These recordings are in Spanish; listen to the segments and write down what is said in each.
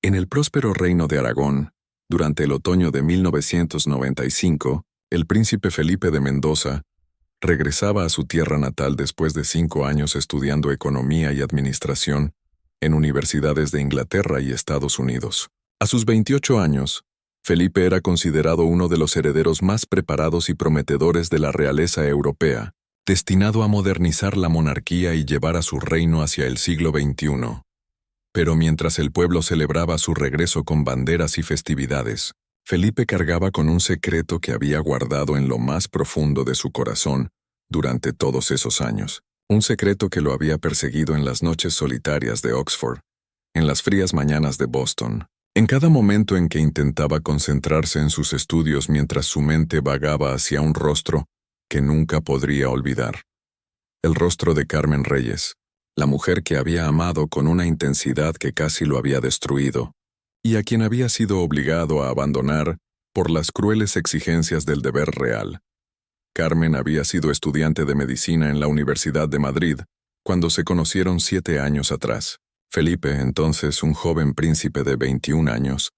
En el próspero reino de Aragón, durante el otoño de 1995, el príncipe Felipe de Mendoza regresaba a su tierra natal después de 5 años estudiando economía y administración en universidades de Inglaterra y Estados Unidos. A sus 28 años, Felipe era considerado uno de los herederos más preparados y prometedores de la realeza europea, destinado a modernizar la monarquía y llevar a su reino hacia el siglo XXI. Pero mientras el pueblo celebraba su regreso con banderas y festividades, Felipe cargaba con un secreto que había guardado en lo más profundo de su corazón durante todos esos años. Un secreto que lo había perseguido en las noches solitarias de Oxford, en las frías mañanas de Boston, en cada momento en que intentaba concentrarse en sus estudios mientras su mente vagaba hacia un rostro que nunca podría olvidar. El rostro de Carmen Reyes, la mujer que había amado con una intensidad que casi lo había destruido, y a quien había sido obligado a abandonar por las crueles exigencias del deber real. Carmen había sido estudiante de medicina en la Universidad de Madrid cuando se conocieron 7 años atrás. Felipe, entonces un joven príncipe de 21 años,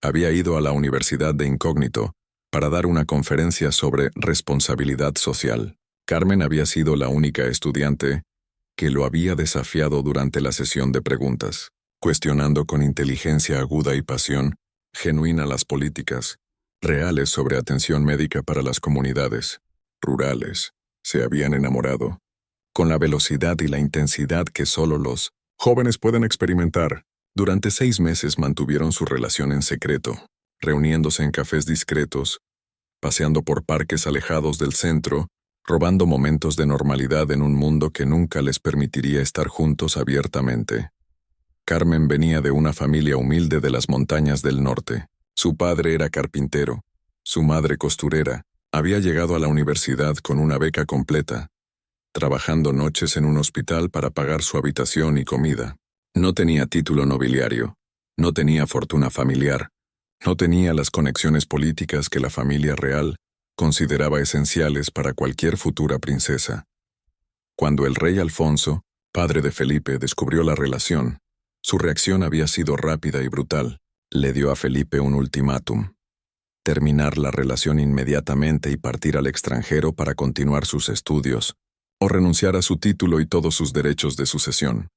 había ido a la Universidad de Incógnito para dar una conferencia sobre responsabilidad social. Carmen había sido la única estudiante que lo había desafiado durante la sesión de preguntas, cuestionando con inteligencia aguda y pasión genuina las políticas reales sobre atención médica para las comunidades rurales. Se habían enamorado, con la velocidad y la intensidad que solo los jóvenes pueden experimentar. Durante 6 meses mantuvieron su relación en secreto, reuniéndose en cafés discretos, paseando por parques alejados del centro, robando momentos de normalidad en un mundo que nunca les permitiría estar juntos abiertamente. Carmen venía de una familia humilde de las montañas del norte. Su padre era carpintero, su madre costurera. Había llegado a la universidad con una beca completa, trabajando noches en un hospital para pagar su habitación y comida. No tenía título nobiliario, no tenía fortuna familiar, no tenía las conexiones políticas que la familia real consideraba esenciales para cualquier futura princesa. Cuando el rey Alfonso, padre de Felipe, descubrió la relación, su reacción había sido rápida y brutal. Le dio a Felipe un ultimátum: terminar la relación inmediatamente y partir al extranjero para continuar sus estudios, o renunciar a su título y todos sus derechos de sucesión.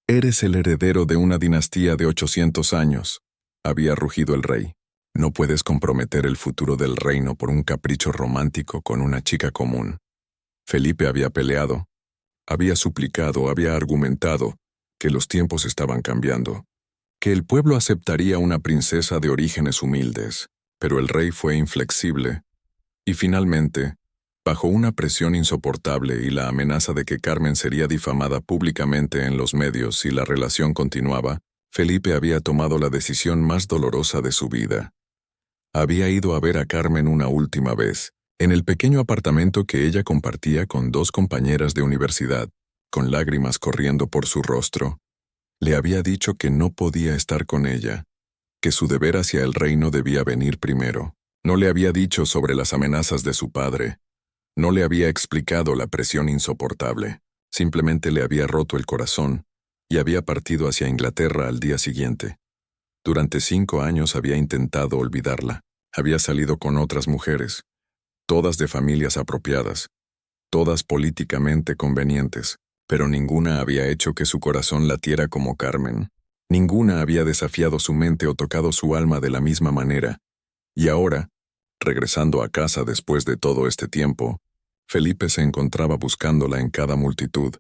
«Eres el heredero de una dinastía de 800 años», había rugido el rey. «No puedes comprometer el futuro del reino por un capricho romántico con una chica común». Felipe había peleado, había suplicado, había argumentado que los tiempos estaban cambiando, que el pueblo aceptaría una princesa de orígenes humildes, pero el rey fue inflexible, y finalmente, bajo una presión insoportable y la amenaza de que Carmen sería difamada públicamente en los medios si la relación continuaba, Felipe había tomado la decisión más dolorosa de su vida. Había ido a ver a Carmen una última vez, en el pequeño apartamento que ella compartía con 2 compañeras de universidad, con lágrimas corriendo por su rostro. Le había dicho que no podía estar con ella, que su deber hacia el reino debía venir primero. No le había dicho sobre las amenazas de su padre. No le había explicado la presión insoportable. Simplemente le había roto el corazón y había partido hacia Inglaterra al día siguiente. Durante 5 años había intentado olvidarla. Había salido con otras mujeres, todas de familias apropiadas, todas políticamente convenientes, pero ninguna había hecho que su corazón latiera como Carmen. Ninguna había desafiado su mente o tocado su alma de la misma manera. Y ahora, regresando a casa después de todo este tiempo, Felipe se encontraba buscándola en cada multitud,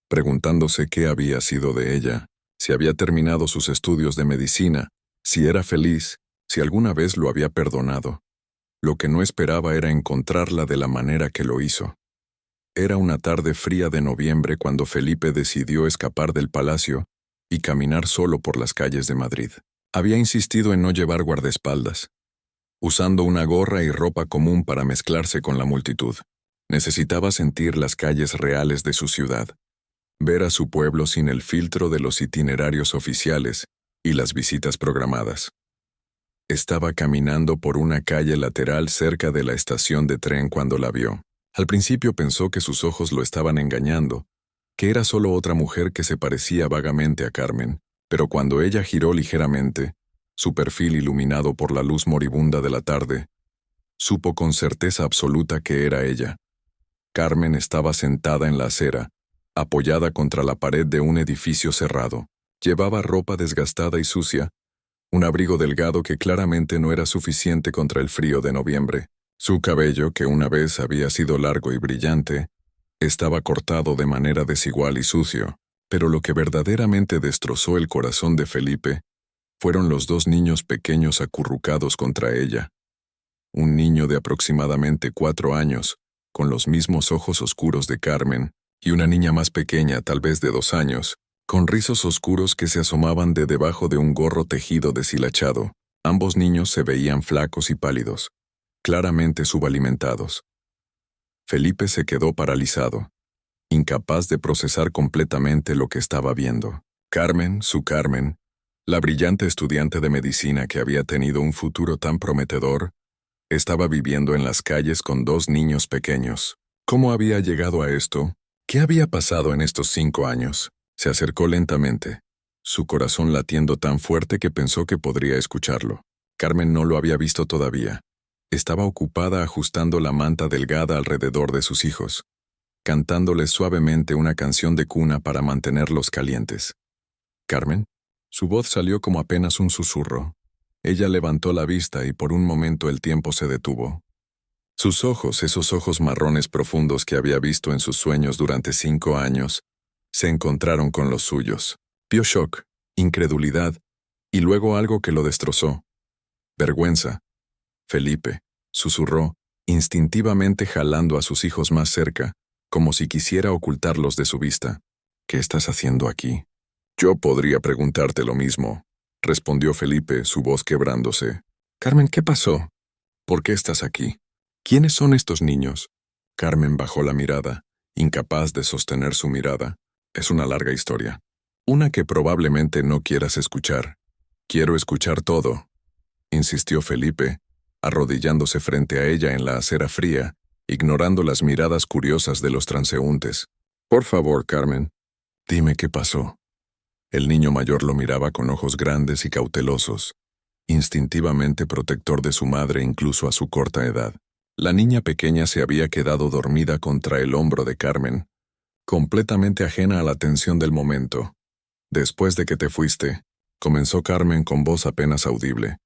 preguntándose qué había sido de ella, si había terminado sus estudios de medicina, si era feliz, si alguna vez lo había perdonado. Lo que no esperaba era encontrarla de la manera que lo hizo. Era una tarde fría de noviembre cuando Felipe decidió escapar del palacio y caminar solo por las calles de Madrid. Había insistido en no llevar guardaespaldas, usando una gorra y ropa común para mezclarse con la multitud. Necesitaba sentir las calles reales de su ciudad, ver a su pueblo sin el filtro de los itinerarios oficiales y las visitas programadas. Estaba caminando por una calle lateral cerca de la estación de tren cuando la vio. Al principio pensó que sus ojos lo estaban engañando, que era solo otra mujer que se parecía vagamente a Carmen, Pero cuando ella giró ligeramente, su perfil iluminado por la luz moribunda de la tarde, supo con certeza absoluta que era ella. Carmen estaba sentada en la acera, apoyada contra la pared de un edificio cerrado. Llevaba ropa desgastada y sucia, un abrigo delgado que claramente no era suficiente contra el frío de noviembre. Su cabello, que una vez había sido largo y brillante, estaba cortado de manera desigual y sucio. Pero lo que verdaderamente destrozó el corazón de Felipe fueron los dos niños pequeños acurrucados contra ella. Un niño de aproximadamente 4 años, con los mismos ojos oscuros de Carmen, y una niña más pequeña, tal vez de 2 años, con rizos oscuros que se asomaban de debajo de un gorro tejido deshilachado. Ambos niños se veían flacos y pálidos, claramente subalimentados. Felipe se quedó paralizado, incapaz de procesar completamente lo que estaba viendo. Carmen, su Carmen, la brillante estudiante de medicina que había tenido un futuro tan prometedor, estaba viviendo en las calles con 2 niños pequeños. ¿Cómo había llegado a esto? ¿Qué había pasado en estos 5 años? Se acercó lentamente, su corazón latiendo tan fuerte que pensó que podría escucharlo. Carmen no lo había visto todavía. Estaba ocupada ajustando la manta delgada alrededor de sus hijos, cantándoles suavemente una canción de cuna para mantenerlos calientes. ¿Carmen? Su voz salió como apenas un susurro. Ella levantó la vista y por un momento el tiempo se detuvo. Sus ojos, esos ojos marrones profundos que había visto en sus sueños durante 5 años, se encontraron con los suyos. Vio shock, incredulidad, y luego algo que lo destrozó. Vergüenza. Felipe, susurró, instintivamente jalando a sus hijos más cerca, como si quisiera ocultarlos de su vista. ¿Qué estás haciendo aquí? Yo podría preguntarte lo mismo, respondió Felipe, su voz quebrándose. Carmen, ¿qué pasó? ¿Por qué estás aquí? ¿Quiénes son estos niños? Carmen bajó la mirada, incapaz de sostener su mirada. Es una larga historia. Una que probablemente no quieras escuchar. Quiero escuchar todo, insistió Felipe, arrodillándose frente a ella en la acera fría, ignorando las miradas curiosas de los transeúntes. Por favor, Carmen, dime qué pasó. El niño mayor lo miraba con ojos grandes y cautelosos, instintivamente protector de su madre incluso a su corta edad. La niña pequeña se había quedado dormida contra el hombro de Carmen, completamente ajena a la tensión del momento. Después de que te fuiste, comenzó Carmen con voz apenas audible.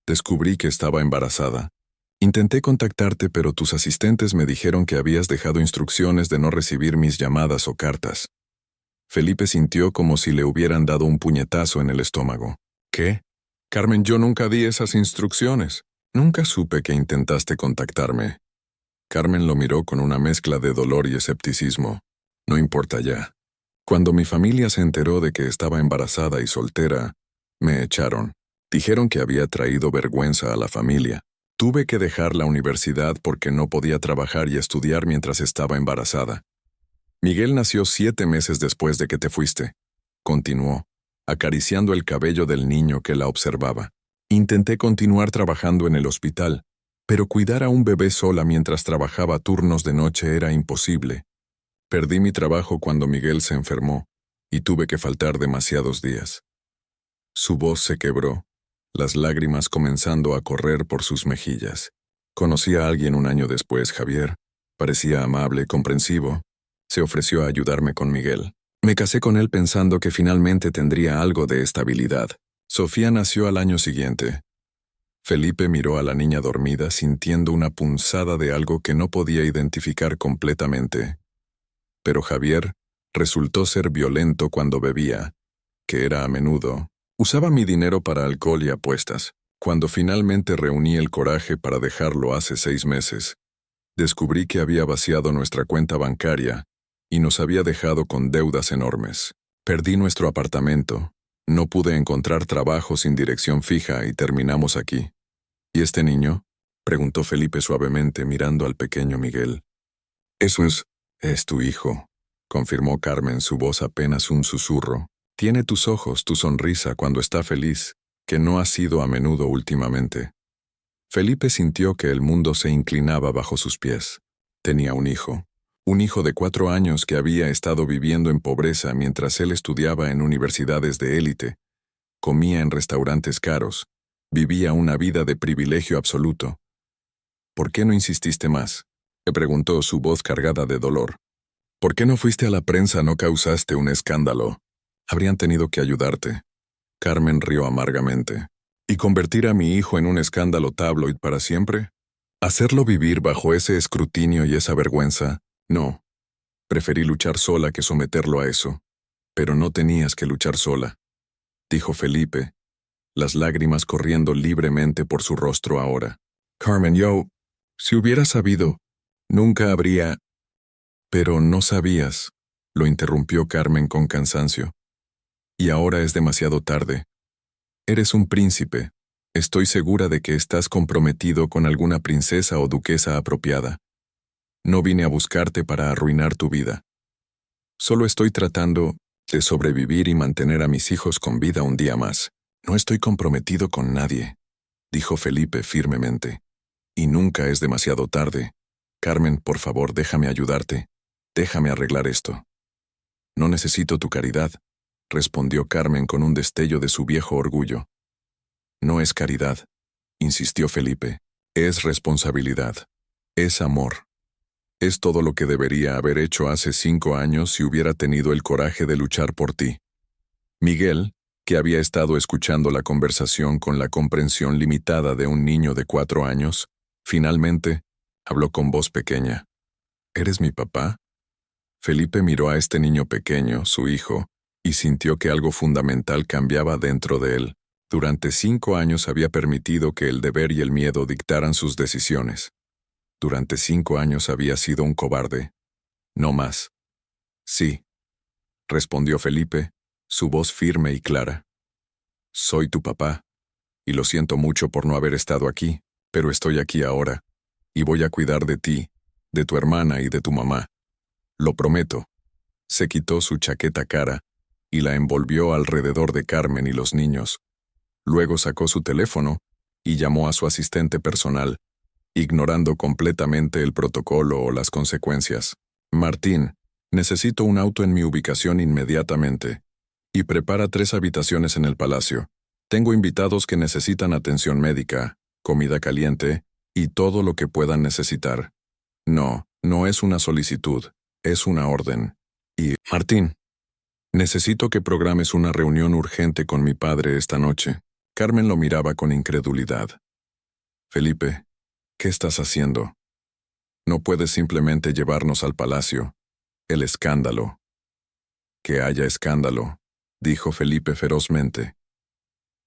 Descubrí que estaba embarazada. Intenté contactarte, pero tus asistentes me dijeron que habías dejado instrucciones de no recibir mis llamadas o cartas. Felipe sintió como si le hubieran dado un puñetazo en el estómago. ¿Qué? Carmen, yo nunca di esas instrucciones. Nunca supe que intentaste contactarme. Carmen lo miró con una mezcla de dolor y escepticismo. No importa ya. Cuando mi familia se enteró de que estaba embarazada y soltera, me echaron. Dijeron que había traído vergüenza a la familia. Tuve que dejar la universidad porque no podía trabajar y estudiar mientras estaba embarazada. Miguel nació 7 meses después de que te fuiste, continuó, acariciando el cabello del niño que la observaba. Intenté continuar trabajando en el hospital, pero cuidar a un bebé sola mientras trabajaba turnos de noche era imposible. Perdí mi trabajo cuando Miguel se enfermó, y tuve que faltar demasiados días. Su voz se quebró, las lágrimas comenzando a correr por sus mejillas. Conocí a alguien un año después, Javier. Parecía amable, comprensivo. Se ofreció a ayudarme con Miguel. Me casé con él pensando que finalmente tendría algo de estabilidad. Sofía nació al año siguiente. Felipe miró a la niña dormida sintiendo una punzada de algo que no podía identificar completamente. Pero Javier resultó ser violento cuando bebía, que era a menudo. Usaba mi dinero para alcohol y apuestas. Cuando finalmente reuní el coraje para dejarlo hace 6 meses, descubrí que había vaciado nuestra cuenta bancaria y nos había dejado con deudas enormes. Perdí nuestro apartamento, no pude encontrar trabajo sin dirección fija y terminamos aquí. ¿Y este niño? Preguntó Felipe suavemente mirando al pequeño Miguel. Eso es tu hijo, confirmó Carmen, su voz apenas un susurro. Tiene tus ojos, tu sonrisa cuando está feliz, que no ha sido a menudo últimamente. Felipe sintió que el mundo se inclinaba bajo sus pies. Tenía un hijo de 4 años que había estado viviendo en pobreza mientras él estudiaba en universidades de élite, comía en restaurantes caros, vivía una vida de privilegio absoluto. ¿Por qué no insististe más?, le preguntó, su voz cargada de dolor. ¿Por qué no fuiste a la prensa? No causaste un escándalo. Habrían tenido que ayudarte. Carmen rió amargamente. ¿Y convertir a mi hijo en un escándalo tabloid para siempre? ¿Hacerlo vivir bajo ese escrutinio y esa vergüenza? No. Preferí luchar sola que someterlo a eso. Pero no tenías que luchar sola, dijo Felipe, las lágrimas corriendo libremente por su rostro ahora. Carmen, si hubiera sabido, nunca habría... Pero no sabías, lo interrumpió Carmen con cansancio. Y ahora es demasiado tarde. Eres un príncipe. Estoy segura de que estás comprometido con alguna princesa o duquesa apropiada. No vine a buscarte para arruinar tu vida. Solo estoy tratando de sobrevivir y mantener a mis hijos con vida un día más. No estoy comprometido con nadie, dijo Felipe firmemente. Y nunca es demasiado tarde. Carmen, por favor, déjame ayudarte. Déjame arreglar esto. No necesito tu caridad, respondió Carmen con un destello de su viejo orgullo. No es caridad, insistió Felipe. Es responsabilidad. Es amor. Es todo lo que debería haber hecho hace 5 años si hubiera tenido el coraje de luchar por ti. Miguel, que había estado escuchando la conversación con la comprensión limitada de un niño de 4 años, finalmente habló con voz pequeña. ¿Eres mi papá? Felipe miró a este niño pequeño, su hijo, y sintió que algo fundamental cambiaba dentro de él. Durante 5 años había permitido que el deber y el miedo dictaran sus decisiones. Durante 5 años había sido un cobarde. No más. Sí, respondió Felipe, su voz firme y clara. Soy tu papá, y lo siento mucho por no haber estado aquí, pero estoy aquí ahora, y voy a cuidar de ti, de tu hermana y de tu mamá. Lo prometo. Se quitó su chaqueta cara y la envolvió alrededor de Carmen y los niños. Luego sacó su teléfono y llamó a su asistente personal, ignorando completamente el protocolo o las consecuencias. Martín, necesito un auto en mi ubicación inmediatamente. Y prepara 3 habitaciones en el palacio. Tengo invitados que necesitan atención médica, comida caliente y todo lo que puedan necesitar. No, no es una solicitud, es una orden. Y, Martín, necesito que programes una reunión urgente con mi padre esta noche. Carmen lo miraba con incredulidad. Felipe, ¿qué estás haciendo? No puedes simplemente llevarnos al palacio. El escándalo. Que haya escándalo, dijo Felipe ferozmente.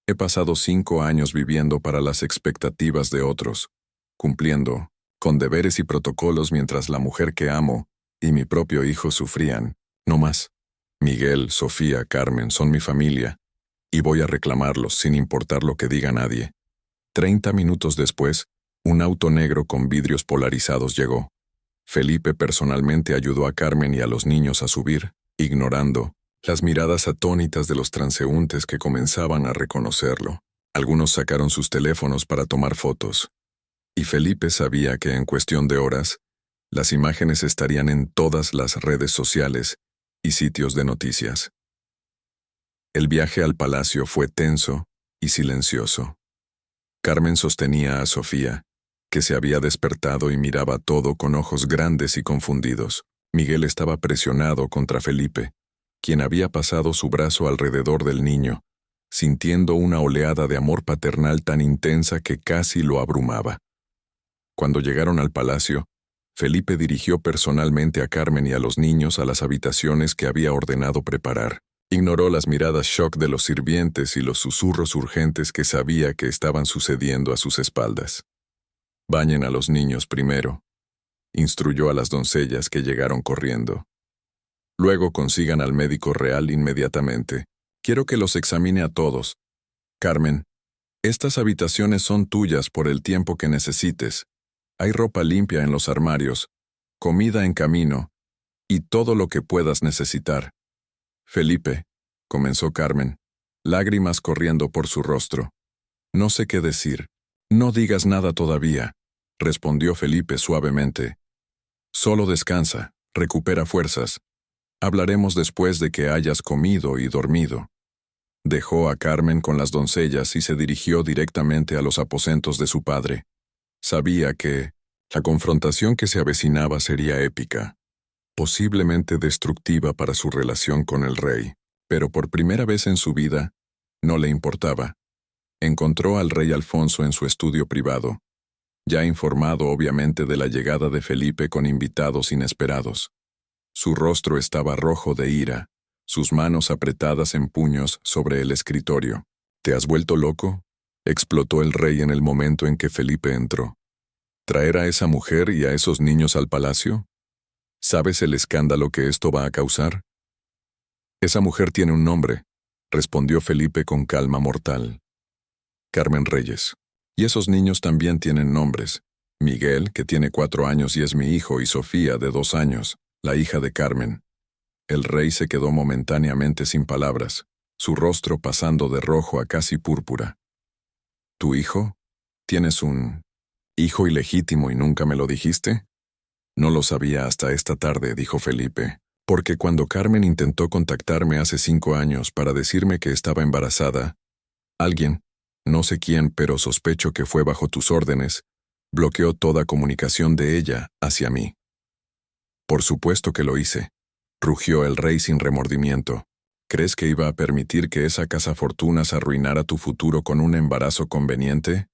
He pasado 5 años viviendo para las expectativas de otros, cumpliendo con deberes y protocolos mientras la mujer que amo y mi propio hijo sufrían. No más. Miguel, Sofía, Carmen son mi familia, y voy a reclamarlos sin importar lo que diga nadie. 30 minutos después, un auto negro con vidrios polarizados llegó. Felipe personalmente ayudó a Carmen y a los niños a subir, ignorando las miradas atónitas de los transeúntes que comenzaban a reconocerlo. Algunos sacaron sus teléfonos para tomar fotos, y Felipe sabía que en cuestión de horas, las imágenes estarían en todas las redes sociales y sitios de noticias. El viaje al palacio fue tenso y silencioso. Carmen sostenía a Sofía, que se había despertado y miraba todo con ojos grandes y confundidos. Miguel estaba presionado contra Felipe, quien había pasado su brazo alrededor del niño, sintiendo una oleada de amor paternal tan intensa que casi lo abrumaba. Cuando llegaron al palacio, Felipe dirigió personalmente a Carmen y a los niños a las habitaciones que había ordenado preparar. Ignoró las miradas shock de los sirvientes y los susurros urgentes que sabía que estaban sucediendo a sus espaldas. Bañen a los niños primero, instruyó a las doncellas que llegaron corriendo. Luego consigan al médico real inmediatamente. Quiero que los examine a todos. Carmen, estas habitaciones son tuyas por el tiempo que necesites. Hay ropa limpia en los armarios, comida en camino, y todo lo que puedas necesitar. Felipe, comenzó Carmen, lágrimas corriendo por su rostro. No sé qué decir. No digas nada todavía, respondió Felipe suavemente. Solo descansa, recupera fuerzas. Hablaremos después de que hayas comido y dormido. Dejó a Carmen con las doncellas y se dirigió directamente a los aposentos de su padre. Sabía que la confrontación que se avecinaba sería épica, posiblemente destructiva para su relación con el rey, pero por primera vez en su vida, no le importaba. Encontró al rey Alfonso en su estudio privado, ya informado obviamente de la llegada de Felipe con invitados inesperados. Su rostro estaba rojo de ira, sus manos apretadas en puños sobre el escritorio. ¿Te has vuelto loco?, explotó el rey en el momento en que Felipe entró. ¿Traer a esa mujer y a esos niños al palacio? ¿Sabes el escándalo que esto va a causar? Esa mujer tiene un nombre, respondió Felipe con calma mortal. Carmen Reyes. Y esos niños también tienen nombres. Miguel, que tiene 4 años y es mi hijo, y Sofía, de 2 años, la hija de Carmen. El rey se quedó momentáneamente sin palabras, su rostro pasando de rojo a casi púrpura. ¿Tu hijo? ¿Tienes un hijo ilegítimo y nunca me lo dijiste? No lo sabía hasta esta tarde, dijo Felipe, porque cuando Carmen intentó contactarme hace 5 años para decirme que estaba embarazada, alguien, no sé quién, pero sospecho que fue bajo tus órdenes, bloqueó toda comunicación de ella hacia mí. Por supuesto que lo hice, rugió el rey sin remordimiento. ¿Crees que iba a permitir que esa cazafortunas arruinara tu futuro con un embarazo conveniente?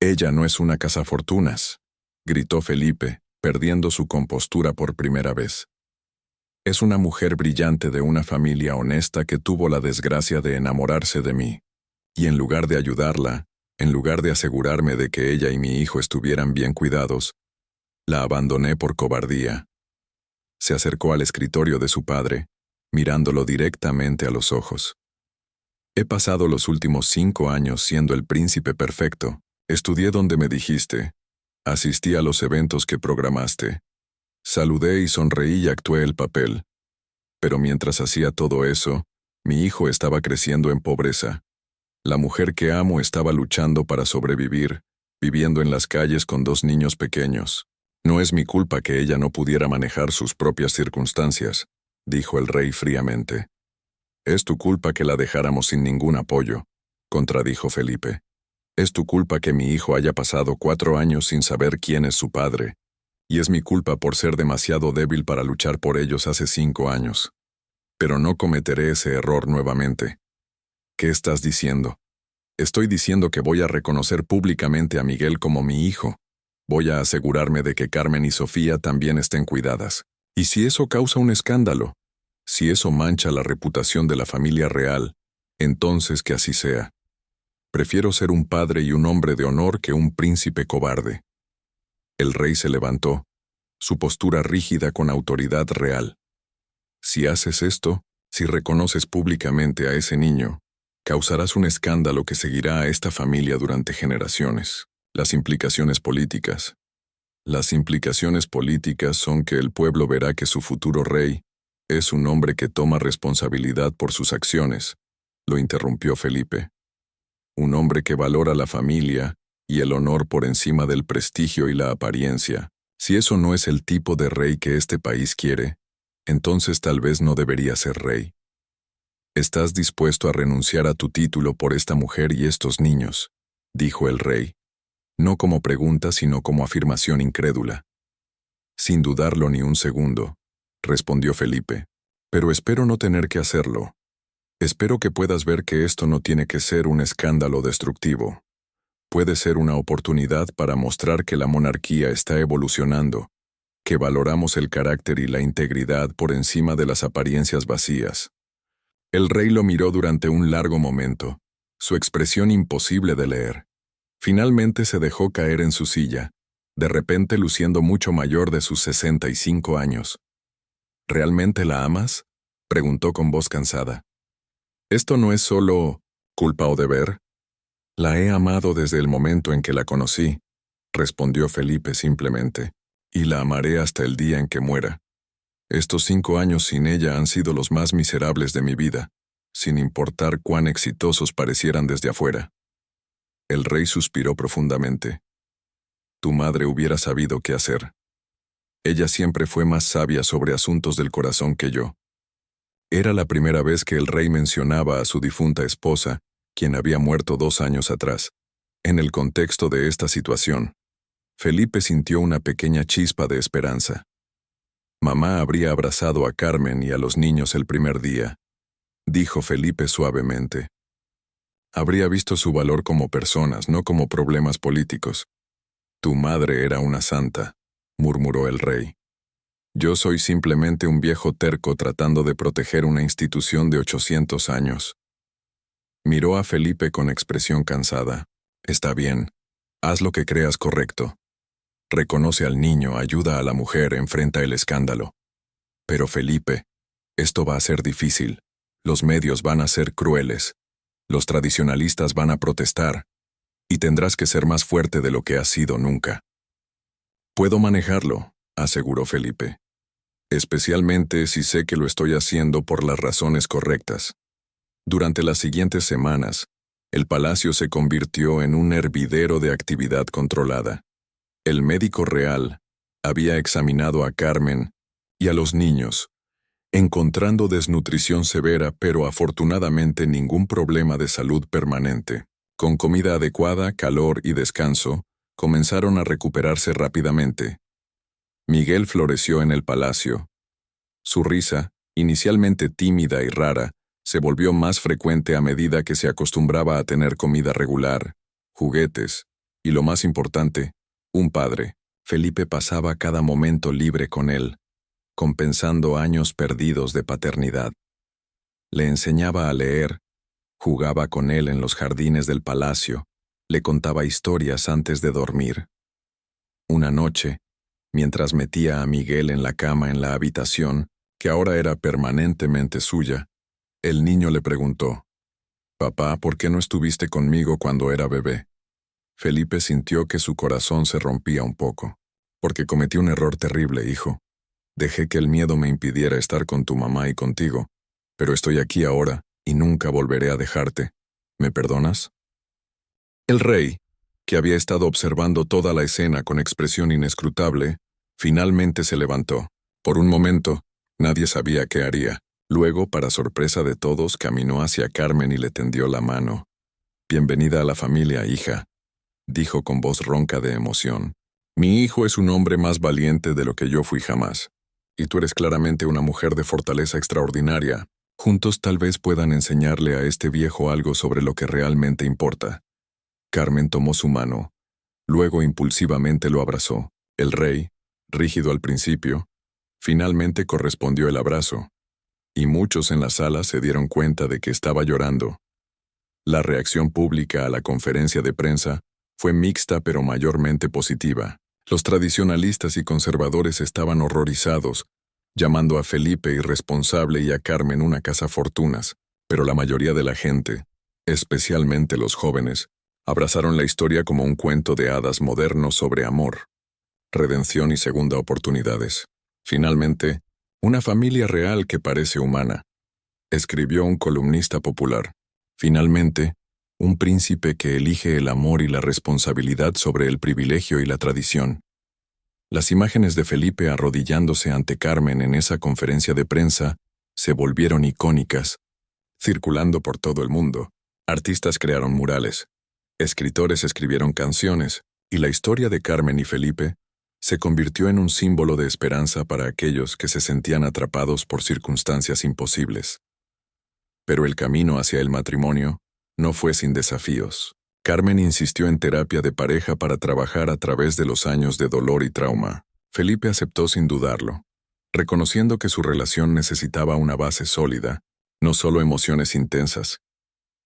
Ella no es una cazafortunas, gritó Felipe, perdiendo su compostura por primera vez. Es una mujer brillante de una familia honesta que tuvo la desgracia de enamorarse de mí. Y en lugar de ayudarla, en lugar de asegurarme de que ella y mi hijo estuvieran bien cuidados, la abandoné por cobardía. Se acercó al escritorio de su padre, mirándolo directamente a los ojos. He pasado los últimos 5 años siendo el príncipe perfecto. Estudié donde me dijiste. Asistí a los eventos que programaste. Saludé y sonreí y actué el papel. Pero mientras hacía todo eso, mi hijo estaba creciendo en pobreza. La mujer que amo estaba luchando para sobrevivir, viviendo en las calles con 2 niños pequeños. No es mi culpa que ella no pudiera manejar sus propias circunstancias, dijo el rey fríamente. Es tu culpa que la dejáramos sin ningún apoyo, contradijo Felipe. Es tu culpa que mi hijo haya pasado 4 años sin saber quién es su padre, y es mi culpa por ser demasiado débil para luchar por ellos hace 5 años. Pero no cometeré ese error nuevamente. ¿Qué estás diciendo? Estoy diciendo que voy a reconocer públicamente a Miguel como mi hijo. Voy a asegurarme de que Carmen y Sofía también estén cuidadas. Y si eso causa un escándalo, si eso mancha la reputación de la familia real, entonces que así sea. Prefiero ser un padre y un hombre de honor que un príncipe cobarde. El rey se levantó, su postura rígida con autoridad real. Si haces esto, si reconoces públicamente a ese niño, causarás un escándalo que seguirá a esta familia durante generaciones. Las implicaciones políticas. Las implicaciones políticas son que el pueblo verá que su futuro rey es un hombre que toma responsabilidad por sus acciones, lo interrumpió Felipe. Un hombre que valora la familia y el honor por encima del prestigio y la apariencia. Si eso no es el tipo de rey que este país quiere, entonces tal vez no debería ser rey. ¿Estás dispuesto a renunciar a tu título por esta mujer y estos niños?, dijo el rey, no como pregunta sino como afirmación incrédula. Sin dudarlo ni un segundo, respondió Felipe, pero espero no tener que hacerlo. Espero que puedas ver que esto no tiene que ser un escándalo destructivo. Puede ser una oportunidad para mostrar que la monarquía está evolucionando, que valoramos el carácter y la integridad por encima de las apariencias vacías. El rey lo miró durante un largo momento, su expresión imposible de leer. Finalmente se dejó caer en su silla, de repente luciendo mucho mayor de sus 65 años. ¿Realmente la amas?, preguntó con voz cansada. Esto no es solo culpa o deber. La he amado desde el momento en que la conocí, respondió Felipe simplemente, y la amaré hasta el día en que muera. Estos 5 años sin ella han sido los más miserables de mi vida, sin importar cuán exitosos parecieran desde afuera. El rey suspiró profundamente. Tu madre hubiera sabido qué hacer. Ella siempre fue más sabia sobre asuntos del corazón que yo. Era la primera vez que el rey mencionaba a su difunta esposa, quien había muerto 2 años atrás. En el contexto de esta situación, Felipe sintió una pequeña chispa de esperanza. Mamá habría abrazado a Carmen y a los niños el primer día, dijo Felipe suavemente. Habría visto su valor como personas, no como problemas políticos. Tu madre era una santa, murmuró el rey. Yo soy simplemente un viejo terco tratando de proteger una institución de 800 años. Miró a Felipe con expresión cansada. Está bien, haz lo que creas correcto. Reconoce al niño, ayuda a la mujer, enfrenta el escándalo. Pero Felipe, esto va a ser difícil. Los medios van a ser crueles. Los tradicionalistas van a protestar. Y tendrás que ser más fuerte de lo que has sido nunca. Puedo manejarlo, aseguró Felipe. Especialmente si sé que lo estoy haciendo por las razones correctas. Durante las siguientes semanas, el palacio se convirtió en un hervidero de actividad controlada. El médico real había examinado a Carmen y a los niños, encontrando desnutrición severa pero afortunadamente ningún problema de salud permanente. Con comida adecuada, calor y descanso, comenzaron a recuperarse rápidamente. Miguel floreció en el palacio. Su risa, inicialmente tímida y rara, se volvió más frecuente a medida que se acostumbraba a tener comida regular, juguetes, y lo más importante, un padre. Felipe pasaba cada momento libre con él, compensando años perdidos de paternidad. Le enseñaba a leer, jugaba con él en los jardines del palacio, le contaba historias antes de dormir. Una noche, mientras metía a Miguel en la cama en la habitación, que ahora era permanentemente suya, el niño le preguntó, «Papá, ¿por qué no estuviste conmigo cuando era bebé?» Felipe sintió que su corazón se rompía un poco. «Porque cometí un error terrible, hijo. Dejé que el miedo me impidiera estar con tu mamá y contigo, pero estoy aquí ahora y nunca volveré a dejarte. ¿Me perdonas?» El rey, que había estado observando toda la escena con expresión inescrutable, finalmente se levantó. Por un momento, nadie sabía qué haría. Luego, para sorpresa de todos, caminó hacia Carmen y le tendió la mano. «Bienvenida a la familia, hija», dijo con voz ronca de emoción. «Mi hijo es un hombre más valiente de lo que yo fui jamás. Y tú eres claramente una mujer de fortaleza extraordinaria. Juntos tal vez puedan enseñarle a este viejo algo sobre lo que realmente importa». Carmen tomó su mano. Luego impulsivamente lo abrazó. El rey, rígido al principio, finalmente correspondió el abrazo. Y muchos en la sala se dieron cuenta de que estaba llorando. La reacción pública a la conferencia de prensa fue mixta pero mayormente positiva. Los tradicionalistas y conservadores estaban horrorizados, llamando a Felipe irresponsable y a Carmen una cazafortunas, pero la mayoría de la gente, especialmente los jóvenes, abrazaron la historia como un cuento de hadas moderno sobre amor, redención y segunda oportunidades. Finalmente, una familia real que parece humana, escribió un columnista popular. Finalmente, un príncipe que elige el amor y la responsabilidad sobre el privilegio y la tradición. Las imágenes de Felipe arrodillándose ante Carmen en esa conferencia de prensa se volvieron icónicas, circulando por todo el mundo. Artistas crearon murales, escritores escribieron canciones, y la historia de Carmen y Felipe se convirtió en un símbolo de esperanza para aquellos que se sentían atrapados por circunstancias imposibles. Pero el camino hacia el matrimonio no fue sin desafíos. Carmen insistió en terapia de pareja para trabajar a través de los años de dolor y trauma. Felipe aceptó sin dudarlo, reconociendo que su relación necesitaba una base sólida, no solo emociones intensas.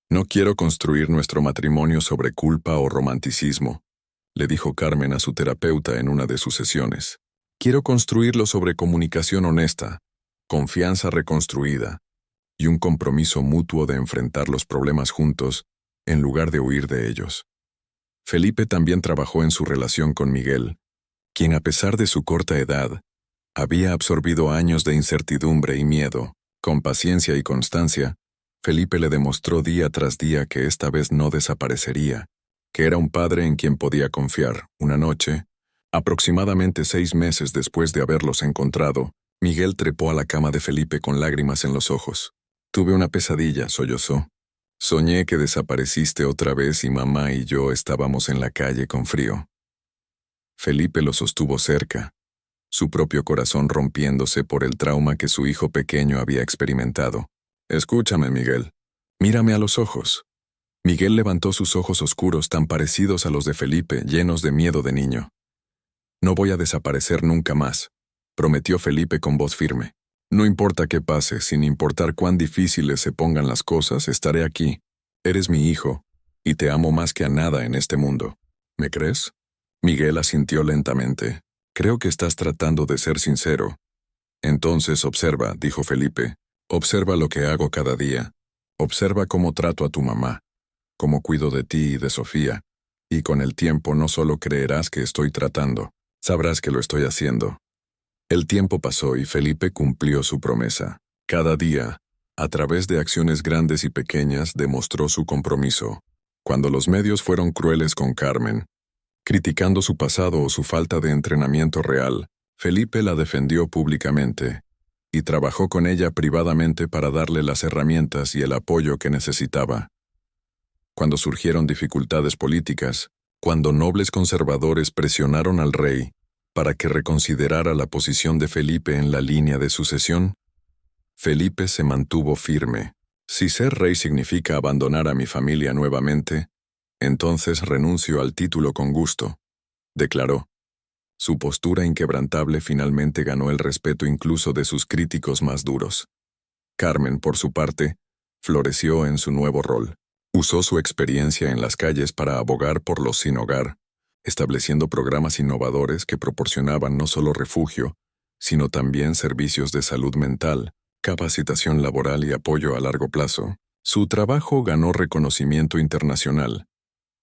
«No quiero construir nuestro matrimonio sobre culpa o romanticismo», le dijo Carmen a su terapeuta en una de sus sesiones. «Quiero construirlo sobre comunicación honesta, confianza reconstruida y un compromiso mutuo de enfrentar los problemas juntos en lugar de huir de ellos». Felipe también trabajó en su relación con Miguel, quien a pesar de su corta edad, había absorbido años de incertidumbre y miedo. Con paciencia y constancia, Felipe le demostró día tras día que esta vez no desaparecería, que era un padre en quien podía confiar. Una noche, aproximadamente 6 meses después de haberlos encontrado, Miguel trepó a la cama de Felipe con lágrimas en los ojos. Tuve una pesadilla, sollozó. Soñé que desapareciste otra vez y mamá y yo estábamos en la calle con frío. Felipe lo sostuvo cerca, su propio corazón rompiéndose por el trauma que su hijo pequeño había experimentado. Escúchame, Miguel. Mírame a los ojos. Miguel levantó sus ojos oscuros tan parecidos a los de Felipe, llenos de miedo de niño. No voy a desaparecer nunca más, prometió Felipe con voz firme. No importa qué pase, sin importar cuán difíciles se pongan las cosas, estaré aquí. Eres mi hijo, y te amo más que a nada en este mundo. ¿Me crees? Miguel asintió lentamente. Creo que estás tratando de ser sincero. Entonces observa, dijo Felipe. Observa lo que hago cada día. Observa cómo trato a tu mamá, cómo cuido de ti y de Sofía. Y con el tiempo no solo creerás que estoy tratando, sabrás que lo estoy haciendo. El tiempo pasó y Felipe cumplió su promesa. Cada día, a través de acciones grandes y pequeñas, demostró su compromiso. Cuando los medios fueron crueles con Carmen, criticando su pasado o su falta de entrenamiento real, Felipe la defendió públicamente y trabajó con ella privadamente para darle las herramientas y el apoyo que necesitaba. Cuando surgieron dificultades políticas, cuando nobles conservadores presionaron al rey para que reconsiderara la posición de Felipe en la línea de sucesión, Felipe se mantuvo firme. Si ser rey significa abandonar a mi familia nuevamente, entonces renuncio al título con gusto, declaró. Su postura inquebrantable finalmente ganó el respeto incluso de sus críticos más duros. Carmen, por su parte, floreció en su nuevo rol. Usó su experiencia en las calles para abogar por los sin hogar, estableciendo programas innovadores que proporcionaban no solo refugio, sino también servicios de salud mental, capacitación laboral y apoyo a largo plazo. Su trabajo ganó reconocimiento internacional,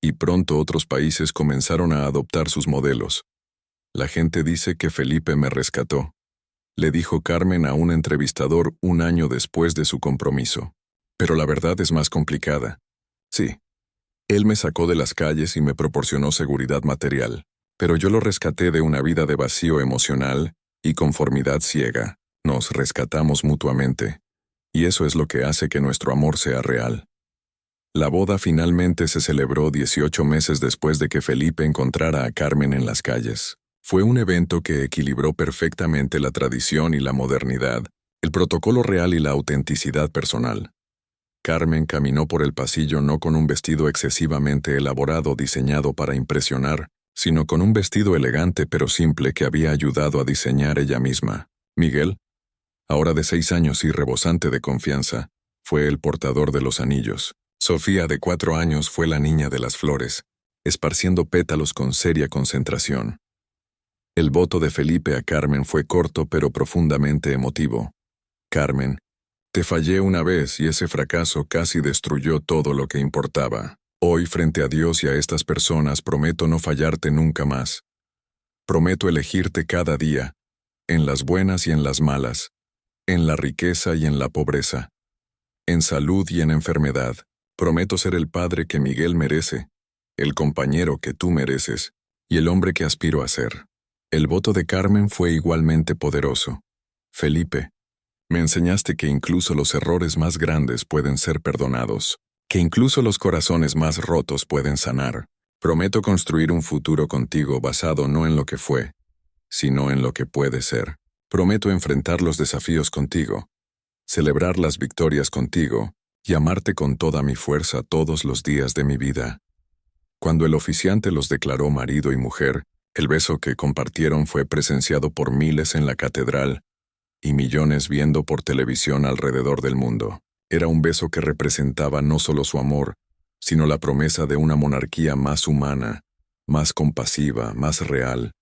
y pronto otros países comenzaron a adoptar sus modelos. La gente dice que Felipe me rescató, le dijo Carmen a un entrevistador un año después de su compromiso. Pero la verdad es más complicada. Sí, él me sacó de las calles y me proporcionó seguridad material, pero yo lo rescaté de una vida de vacío emocional y conformidad ciega. Nos rescatamos mutuamente, y eso es lo que hace que nuestro amor sea real. La boda finalmente se celebró 18 meses después de que Felipe encontrara a Carmen en las calles. Fue un evento que equilibró perfectamente la tradición y la modernidad, el protocolo real y la autenticidad personal. Carmen caminó por el pasillo no con un vestido excesivamente elaborado diseñado para impresionar, sino con un vestido elegante pero simple que había ayudado a diseñar ella misma. Miguel, ahora de 6 años y rebosante de confianza, fue el portador de los anillos. Sofía, de 4 años, fue la niña de las flores, esparciendo pétalos con seria concentración. El voto de Felipe a Carmen fue corto pero profundamente emotivo. Carmen, te fallé una vez y ese fracaso casi destruyó todo lo que importaba. Hoy, frente a Dios y a estas personas, prometo no fallarte nunca más. Prometo elegirte cada día, en las buenas y en las malas, en la riqueza y en la pobreza, en salud y en enfermedad. Prometo ser el padre que Miguel merece, el compañero que tú mereces, y el hombre que aspiro a ser. El voto de Carmen fue igualmente poderoso. Felipe, me enseñaste que incluso los errores más grandes pueden ser perdonados, que incluso los corazones más rotos pueden sanar. Prometo construir un futuro contigo basado no en lo que fue, sino en lo que puede ser. Prometo enfrentar los desafíos contigo, celebrar las victorias contigo y amarte con toda mi fuerza todos los días de mi vida. Cuando el oficiante los declaró marido y mujer, el beso que compartieron fue presenciado por miles en la catedral y millones viendo por televisión alrededor del mundo. Era un beso que representaba no solo su amor, sino la promesa de una monarquía más humana, más compasiva, más real.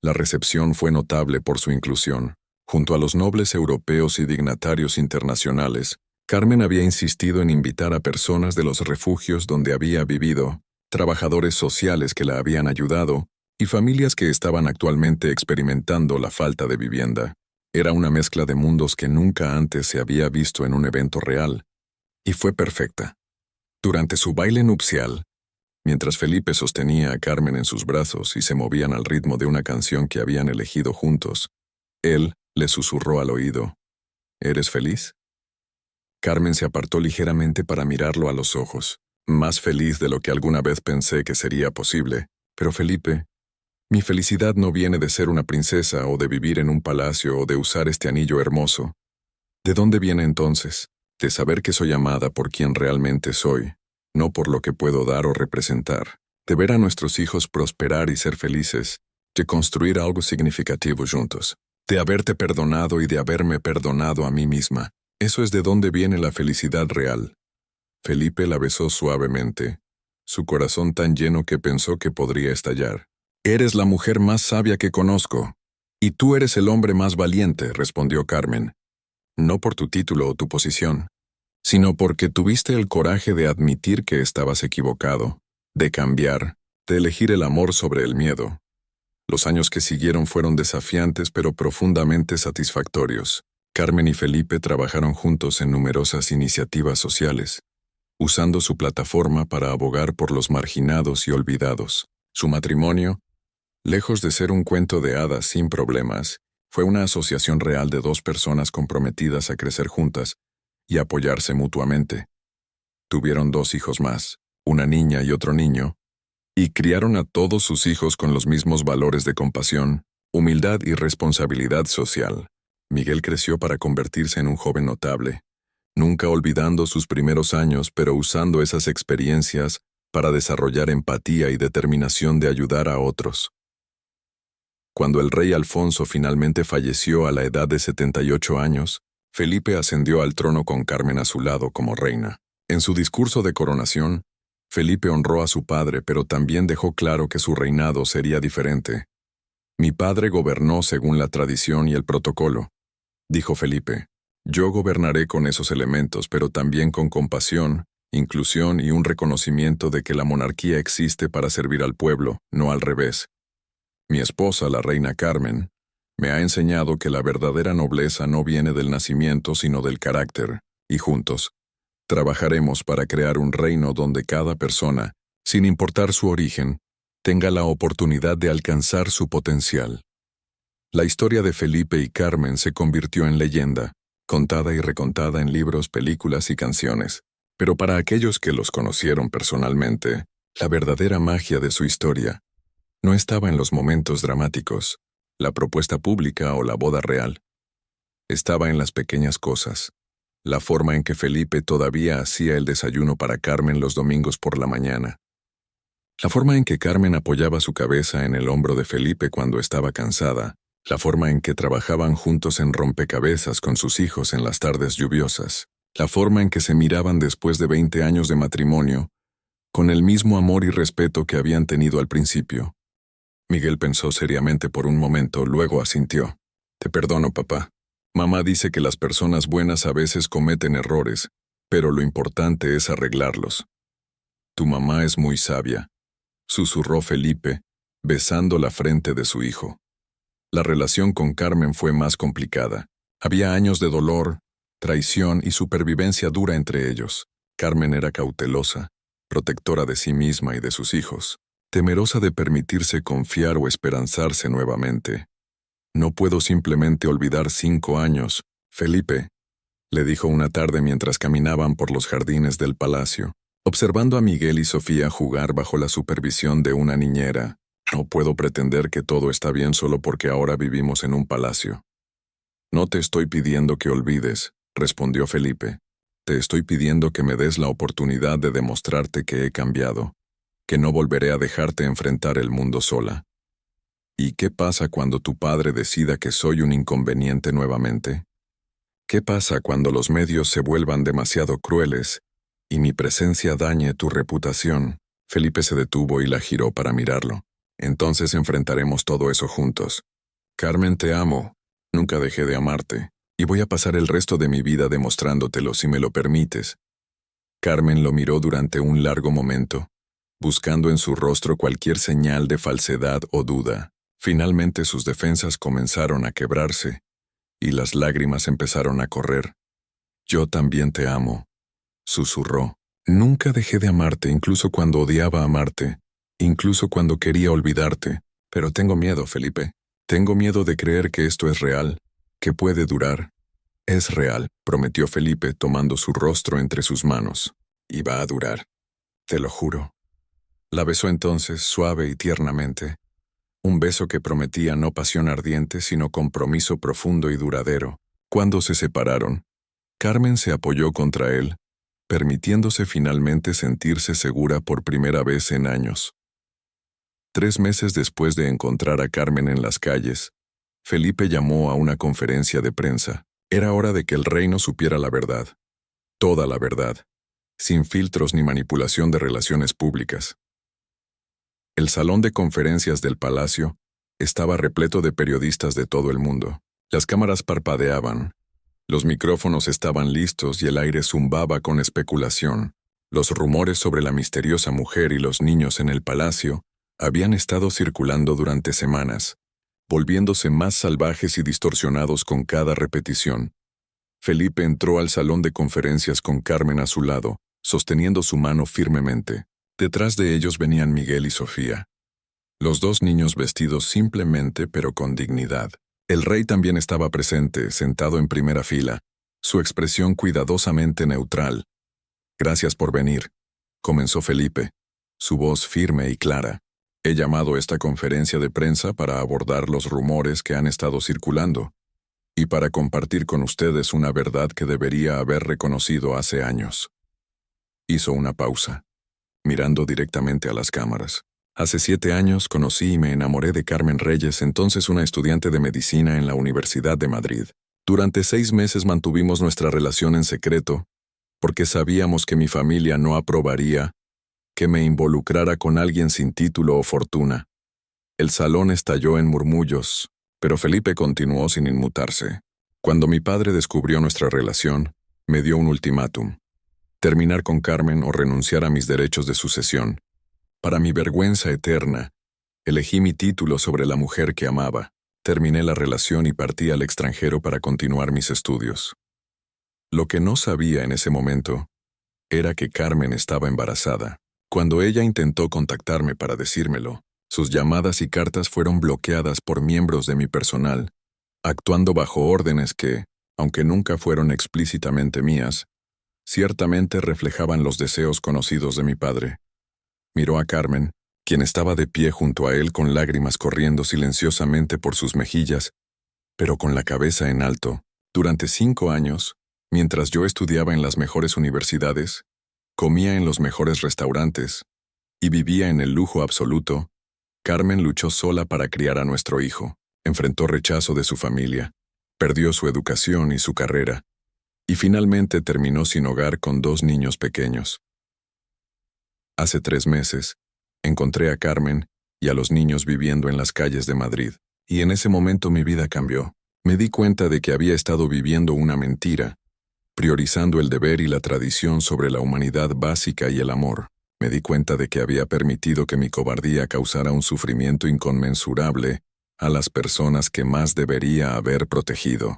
La recepción fue notable por su inclusión. Junto a los nobles europeos y dignatarios internacionales, Carmen había insistido en invitar a personas de los refugios donde había vivido, trabajadores sociales que la habían ayudado, y familias que estaban actualmente experimentando la falta de vivienda. Era una mezcla de mundos que nunca antes se había visto en un evento real, y fue perfecta. Durante su baile nupcial, mientras Felipe sostenía a Carmen en sus brazos y se movían al ritmo de una canción que habían elegido juntos, él, Le susurró al oído. ¿Eres feliz? Carmen se apartó ligeramente para mirarlo a los ojos, más feliz de lo que alguna vez pensé que sería posible. Pero Felipe, mi felicidad no viene de ser una princesa o de vivir en un palacio o de usar este anillo hermoso. ¿De dónde viene entonces? De saber que soy amada por quien realmente soy, no por lo que puedo dar o representar. De ver a nuestros hijos prosperar y ser felices, de construir algo significativo juntos, de haberte perdonado y de haberme perdonado a mí misma. Eso es de dónde viene la felicidad real. Felipe la besó suavemente, su corazón tan lleno que pensó que podría estallar. Eres la mujer más sabia que conozco. Y tú eres el hombre más valiente, respondió Carmen. No por tu título o tu posición, sino porque tuviste el coraje de admitir que estabas equivocado, de cambiar, de elegir el amor sobre el miedo. Los años que siguieron fueron desafiantes pero profundamente satisfactorios. Carmen y Felipe trabajaron juntos en numerosas iniciativas sociales, usando su plataforma para abogar por los marginados y olvidados. Su matrimonio, lejos de ser un cuento de hadas sin problemas, fue una asociación real de dos personas comprometidas a crecer juntas y apoyarse mutuamente. Tuvieron 2 hijos más, una niña y otro niño, y criaron a todos sus hijos con los mismos valores de compasión, humildad y responsabilidad social. Miguel creció para convertirse en un joven notable, nunca olvidando sus primeros años, pero usando esas experiencias para desarrollar empatía y determinación de ayudar a otros. Cuando el rey Alfonso finalmente falleció a la edad de 78 años, Felipe ascendió al trono con Carmen a su lado como reina. En su discurso de coronación, Felipe honró a su padre, pero también dejó claro que su reinado sería diferente. Mi padre gobernó según la tradición y el protocolo, dijo Felipe. Yo gobernaré con esos elementos, pero también con compasión, inclusión y un reconocimiento de que la monarquía existe para servir al pueblo, no al revés. Mi esposa, la reina Carmen, me ha enseñado que la verdadera nobleza no viene del nacimiento sino del carácter, y juntos, trabajaremos para crear un reino donde cada persona, sin importar su origen, tenga la oportunidad de alcanzar su potencial. La historia de Felipe y Carmen se convirtió en leyenda, contada y recontada en libros, películas y canciones. Pero para aquellos que los conocieron personalmente, la verdadera magia de su historia no estaba en los momentos dramáticos, la propuesta pública o la boda real. Estaba en las pequeñas cosas, la forma en que Felipe todavía hacía el desayuno para Carmen los domingos por la mañana, la forma en que Carmen apoyaba su cabeza en el hombro de Felipe cuando estaba cansada, la forma en que trabajaban juntos en rompecabezas con sus hijos en las tardes lluviosas, la forma en que se miraban después de 20 años de matrimonio, con el mismo amor y respeto que habían tenido al principio. Miguel pensó seriamente por un momento, luego asintió. Te perdono, papá. Mamá dice que las personas buenas a veces cometen errores, pero lo importante es arreglarlos. Tu mamá es muy sabia, susurró Felipe, besando la frente de su hijo. La relación con Carmen fue más complicada. Había años de dolor, traición y supervivencia dura entre ellos. Carmen era cautelosa, protectora de sí misma y de sus hijos, temerosa de permitirse confiar o esperanzarse nuevamente. No puedo simplemente olvidar 5 años, Felipe, le dijo una tarde mientras caminaban por los jardines del palacio, observando a Miguel y Sofía jugar bajo la supervisión de una niñera. No puedo pretender que todo está bien solo porque ahora vivimos en un palacio. No te estoy pidiendo que olvides, respondió Felipe. Te estoy pidiendo que me des la oportunidad de demostrarte que he cambiado, que no volveré a dejarte enfrentar el mundo sola. ¿Y qué pasa cuando tu padre decida que soy un inconveniente nuevamente? ¿Qué pasa cuando los medios se vuelvan demasiado crueles y mi presencia dañe tu reputación? Felipe se detuvo y la giró para mirarlo. Entonces enfrentaremos todo eso juntos. Carmen, te amo. Nunca dejé de amarte, y voy a pasar el resto de mi vida demostrándotelo si me lo permites. Carmen lo miró durante un largo momento, buscando en su rostro cualquier señal de falsedad o duda. Finalmente sus defensas comenzaron a quebrarse, y las lágrimas empezaron a correr. Yo también te amo, susurró. Nunca dejé de amarte, incluso cuando odiaba amarte, incluso cuando quería olvidarte. Pero tengo miedo, Felipe. Tengo miedo de creer que esto es real, que puede durar. Es real, prometió Felipe tomando su rostro entre sus manos. Y va a durar. Te lo juro. La besó entonces suave y tiernamente. Un beso que prometía no pasión ardiente, sino compromiso profundo y duradero. Cuando se separaron, Carmen se apoyó contra él, permitiéndose finalmente sentirse segura por primera vez en años. 3 meses después de encontrar a Carmen en las calles, Felipe llamó a una conferencia de prensa. Era hora de que el reino supiera la verdad. Toda la verdad, sin filtros ni manipulación de relaciones públicas. El salón de conferencias del palacio estaba repleto de periodistas de todo el mundo. Las cámaras parpadeaban, los micrófonos estaban listos y el aire zumbaba con especulación. Los rumores sobre la misteriosa mujer y los niños en el palacio habían estado circulando durante semanas, volviéndose más salvajes y distorsionados con cada repetición. Felipe entró al salón de conferencias con Carmen a su lado, sosteniendo su mano firmemente. Detrás de ellos venían Miguel y Sofía. Los 2 niños vestidos simplemente pero con dignidad. El rey también estaba presente, sentado en primera fila, su expresión cuidadosamente neutral. «Gracias por venir», comenzó Felipe, su voz firme y clara. «He llamado a esta conferencia de prensa para abordar los rumores que han estado circulando y para compartir con ustedes una verdad que debería haber reconocido hace años». Hizo una pausa, mirando directamente a las cámaras. «Hace 7 años conocí y me enamoré de Carmen Reyes, entonces una estudiante de medicina en la Universidad de Madrid. Durante 6 meses mantuvimos nuestra relación en secreto, porque sabíamos que mi familia no aprobaría que me involucrara con alguien sin título o fortuna». El salón estalló en murmullos, pero Felipe continuó sin inmutarse. «Cuando mi padre descubrió nuestra relación, me dio un ultimátum: terminar con Carmen o renunciar a mis derechos de sucesión. Para mi vergüenza eterna, elegí mi título sobre la mujer que amaba. Terminé la relación y partí al extranjero para continuar mis estudios. Lo que no sabía en ese momento era que Carmen estaba embarazada. Cuando ella intentó contactarme para decírmelo, sus llamadas y cartas fueron bloqueadas por miembros de mi personal, actuando bajo órdenes que, aunque nunca fueron explícitamente mías, ciertamente reflejaban los deseos conocidos de mi padre». Miró a Carmen, quien estaba de pie junto a él con lágrimas corriendo silenciosamente por sus mejillas, pero con la cabeza en alto. «Durante 5 años, mientras yo estudiaba en las mejores universidades, comía en los mejores restaurantes y vivía en el lujo absoluto, Carmen luchó sola para criar a nuestro hijo. Enfrentó rechazo de su familia, perdió su educación y su carrera, y finalmente terminó sin hogar con 2 niños pequeños. Hace 3 meses, encontré a Carmen y a los niños viviendo en las calles de Madrid, y en ese momento mi vida cambió. Me di cuenta de que había estado viviendo una mentira, priorizando el deber y la tradición sobre la humanidad básica y el amor. Me di cuenta de que había permitido que mi cobardía causara un sufrimiento inconmensurable a las personas que más debería haber protegido.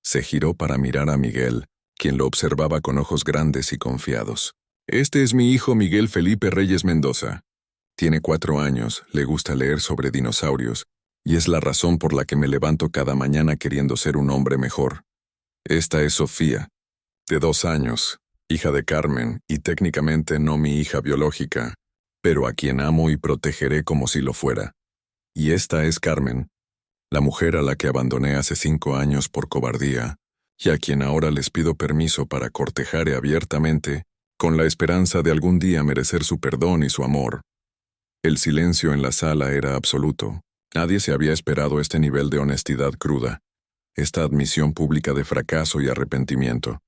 Se giró para mirar a Miguel, quien lo observaba con ojos grandes y confiados. «Este es mi hijo Miguel Felipe Reyes Mendoza. Tiene 4 años, le gusta leer sobre dinosaurios, y es la razón por la que me levanto cada mañana queriendo ser un hombre mejor. Esta es Sofía, de 2 años, hija de Carmen, y técnicamente no mi hija biológica, pero a quien amo y protegeré como si lo fuera. Y esta es Carmen, la mujer a la que abandoné hace 5 años por cobardía, y a quien ahora les pido permiso para cortejar abiertamente, con la esperanza de algún día merecer su perdón y su amor». El silencio en la sala era absoluto. Nadie se había esperado este nivel de honestidad cruda, esta admisión pública de fracaso y arrepentimiento.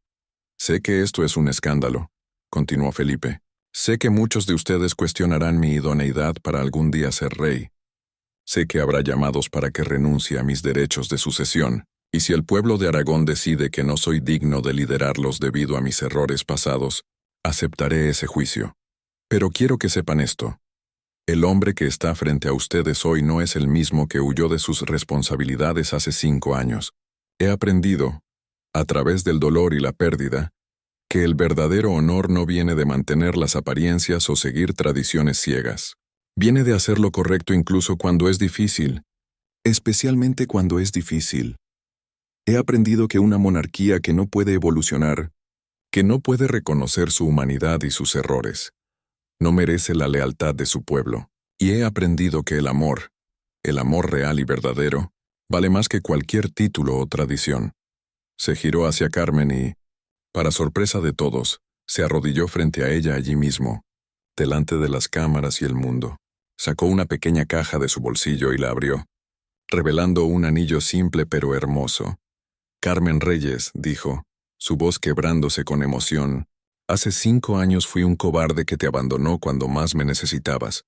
«Sé que esto es un escándalo», continuó Felipe. «Sé que muchos de ustedes cuestionarán mi idoneidad para algún día ser rey. Sé que habrá llamados para que renuncie a mis derechos de sucesión, y si el pueblo de Aragón decide que no soy digno de liderarlos debido a mis errores pasados, aceptaré ese juicio. Pero quiero que sepan esto. El hombre que está frente a ustedes hoy no es el mismo que huyó de sus responsabilidades hace 5 años. He aprendido, a través del dolor y la pérdida, que el verdadero honor no viene de mantener las apariencias o seguir tradiciones ciegas. Viene de hacer lo correcto incluso cuando es difícil, especialmente cuando es difícil. He aprendido que una monarquía que no puede evolucionar, que no puede reconocer su humanidad y sus errores, no merece la lealtad de su pueblo. Y he aprendido que el amor real y verdadero, vale más que cualquier título o tradición. Se giró hacia Carmen y, para sorpresa de todos, se arrodilló frente a ella allí mismo, delante de las cámaras y el mundo. Sacó una pequeña caja de su bolsillo y la abrió, revelando un anillo simple pero hermoso. Carmen Reyes, dijo, su voz quebrándose con emoción, hace 5 años fui un cobarde que te abandonó cuando más me necesitabas.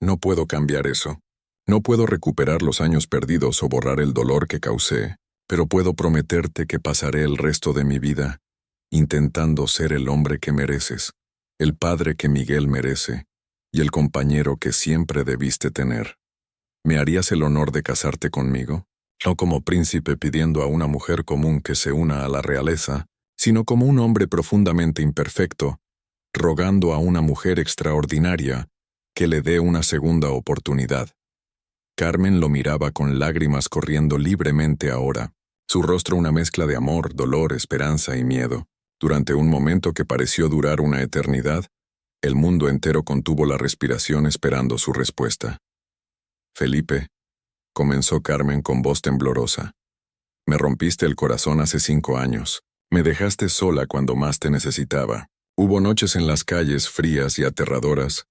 No puedo cambiar eso. No puedo recuperar los años perdidos o borrar el dolor que causé, pero puedo prometerte que pasaré el resto de mi vida intentando ser el hombre que mereces, el padre que Miguel merece y el compañero que siempre debiste tener. ¿Me harías el honor de casarte conmigo? No como príncipe pidiendo a una mujer común que se una a la realeza, sino como un hombre profundamente imperfecto, rogando a una mujer extraordinaria que le dé una segunda oportunidad. Carmen lo miraba con lágrimas corriendo libremente ahora, su rostro una mezcla de amor, dolor, esperanza y miedo. Durante un momento que pareció durar una eternidad, el mundo entero contuvo la respiración esperando su respuesta. Felipe, comenzó Carmen con voz temblorosa, me rompiste el corazón hace 5 años. Me dejaste sola cuando más te necesitaba. Hubo noches en las calles frías y aterradoras,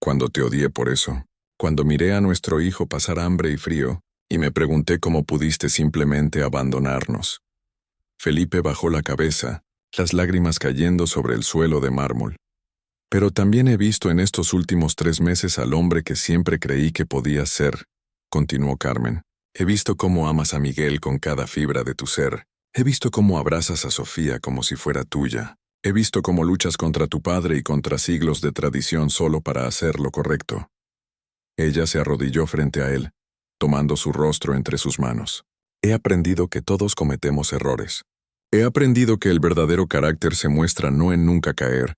cuando te odié por eso. Cuando miré a nuestro hijo pasar hambre y frío, y me pregunté cómo pudiste simplemente abandonarnos. Felipe bajó la cabeza, las lágrimas cayendo sobre el suelo de mármol. Pero también he visto en estos últimos 3 meses al hombre que siempre creí que podías ser, continuó Carmen. He visto cómo amas a Miguel con cada fibra de tu ser. He visto cómo abrazas a Sofía como si fuera tuya. He visto cómo luchas contra tu padre y contra siglos de tradición solo para hacer lo correcto. Ella se arrodilló frente a él, tomando su rostro entre sus manos. He aprendido que todos cometemos errores. He aprendido que el verdadero carácter se muestra no en nunca caer,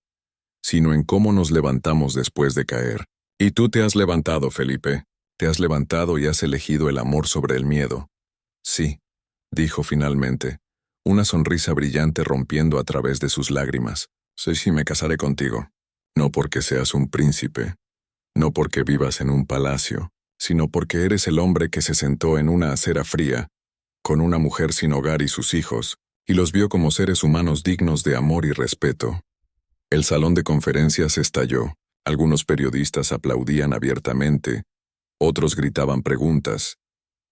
sino en cómo nos levantamos después de caer. Y tú te has levantado, Felipe. Te has levantado y has elegido el amor sobre el miedo. Sí, dijo finalmente, una sonrisa brillante rompiendo a través de sus lágrimas. Sé si me casaré contigo. No porque seas un príncipe, no porque vivas en un palacio, sino porque eres el hombre que se sentó en una acera fría, con una mujer sin hogar y sus hijos, y los vio como seres humanos dignos de amor y respeto. El salón de conferencias estalló. Algunos periodistas aplaudían abiertamente, otros gritaban preguntas.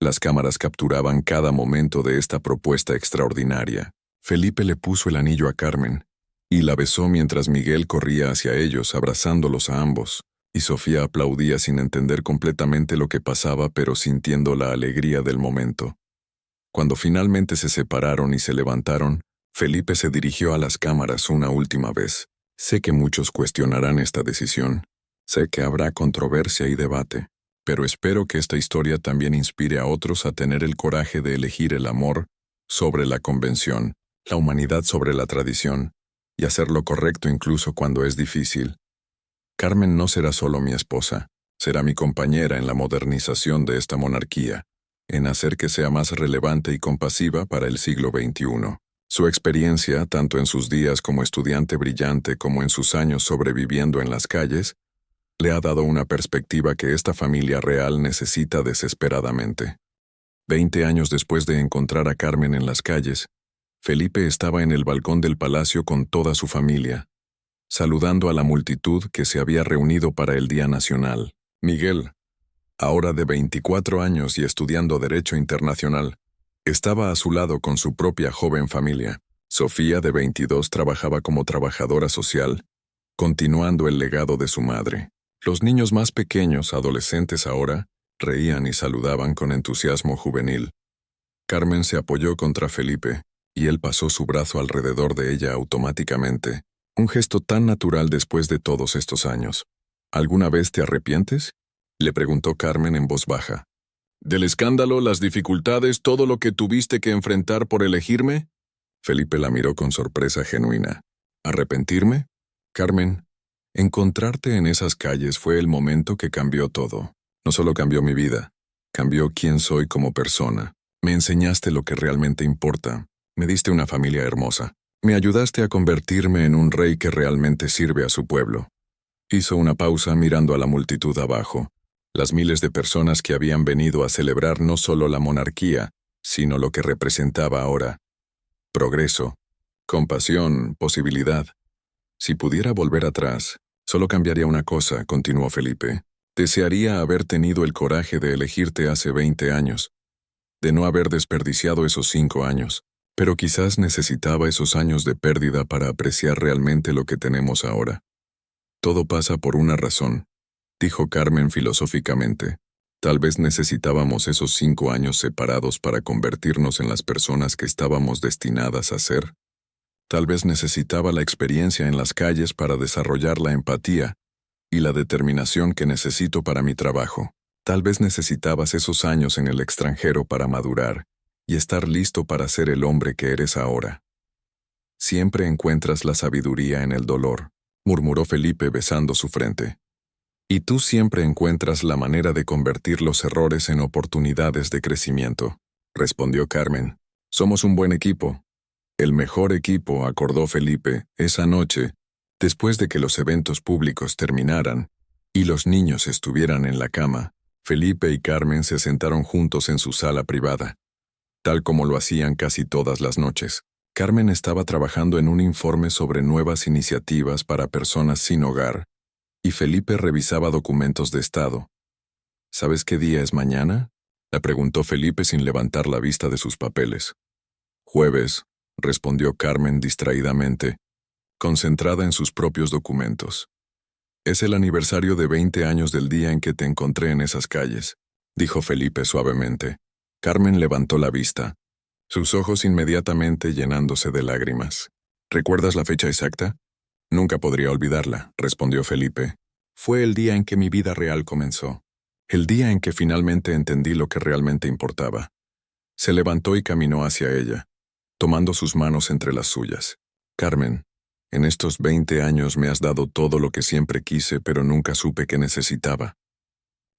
Las cámaras capturaban cada momento de esta propuesta extraordinaria. Felipe le puso el anillo a Carmen, y la besó mientras Miguel corría hacia ellos, abrazándolos a ambos, y Sofía aplaudía sin entender completamente lo que pasaba, pero sintiendo la alegría del momento. Cuando finalmente se separaron y se levantaron, Felipe se dirigió a las cámaras una última vez. Sé que muchos cuestionarán esta decisión. Sé que habrá controversia y debate. Pero espero que esta historia también inspire a otros a tener el coraje de elegir el amor sobre la convención, la humanidad sobre la tradición, y hacer lo correcto incluso cuando es difícil. Carmen no será solo mi esposa, será mi compañera en la modernización de esta monarquía, en hacer que sea más relevante y compasiva para el siglo XXI. Su experiencia, tanto en sus días como estudiante brillante como en sus años sobreviviendo en las calles, le ha dado una perspectiva que esta familia real necesita desesperadamente. 20 años después de encontrar a Carmen en las calles, Felipe estaba en el balcón del palacio con toda su familia, saludando a la multitud que se había reunido para el Día Nacional. Miguel, ahora de 24 años y estudiando Derecho Internacional, estaba a su lado con su propia joven familia. Sofía, de 22, trabajaba como trabajadora social, continuando el legado de su madre. Los niños más pequeños, adolescentes ahora, reían y saludaban con entusiasmo juvenil. Carmen se apoyó contra Felipe, y él pasó su brazo alrededor de ella automáticamente, un gesto tan natural después de todos estos años. ¿Alguna vez te arrepientes?, le preguntó Carmen en voz baja. ¿Del escándalo, las dificultades, todo lo que tuviste que enfrentar por elegirme? Felipe la miró con sorpresa genuina. ¿Arrepentirme? Carmen, encontrarte en esas calles fue el momento que cambió todo. No solo cambió mi vida, cambió quién soy como persona. Me enseñaste lo que realmente importa. Me diste una familia hermosa. Me ayudaste a convertirme en un rey que realmente sirve a su pueblo. Hizo una pausa mirando a la multitud abajo, las miles de personas que habían venido a celebrar no solo la monarquía, sino lo que representaba ahora. Progreso, compasión, posibilidad. Si pudiera volver atrás, solo cambiaría una cosa, continuó Felipe. Desearía haber tenido el coraje de elegirte hace 20 años, de no haber desperdiciado esos 5 años, pero quizás necesitaba esos años de pérdida para apreciar realmente lo que tenemos ahora. Todo pasa por una razón, dijo Carmen filosóficamente. Tal vez necesitábamos esos 5 años separados para convertirnos en las personas que estábamos destinadas a ser. Tal vez necesitaba la experiencia en las calles para desarrollar la empatía y la determinación que necesito para mi trabajo. Tal vez necesitabas esos años en el extranjero para madurar y estar listo para ser el hombre que eres ahora. Siempre encuentras la sabiduría en el dolor, murmuró Felipe besando su frente. Y tú siempre encuentras la manera de convertir los errores en oportunidades de crecimiento, respondió Carmen. Somos un buen equipo. El mejor equipo, acordó Felipe, esa noche, después de que los eventos públicos terminaran y los niños estuvieran en la cama. Felipe y Carmen se sentaron juntos en su sala privada, tal como lo hacían casi todas las noches. Carmen estaba trabajando en un informe sobre nuevas iniciativas para personas sin hogar, y Felipe revisaba documentos de estado. ¿Sabes qué día es mañana?, le preguntó Felipe sin levantar la vista de sus papeles. Jueves, respondió Carmen distraídamente, concentrada en sus propios documentos. Es el aniversario de 20 años del día en que te encontré en esas calles, dijo Felipe suavemente. Carmen levantó la vista, sus ojos inmediatamente llenándose de lágrimas. ¿Recuerdas la fecha exacta? Nunca podría olvidarla, respondió Felipe. Fue el día en que mi vida real comenzó. El día en que finalmente entendí lo que realmente importaba. Se levantó y caminó hacia ella, tomando sus manos entre las suyas. Carmen, en estos 20 años me has dado todo lo que siempre quise, pero nunca supe que necesitaba.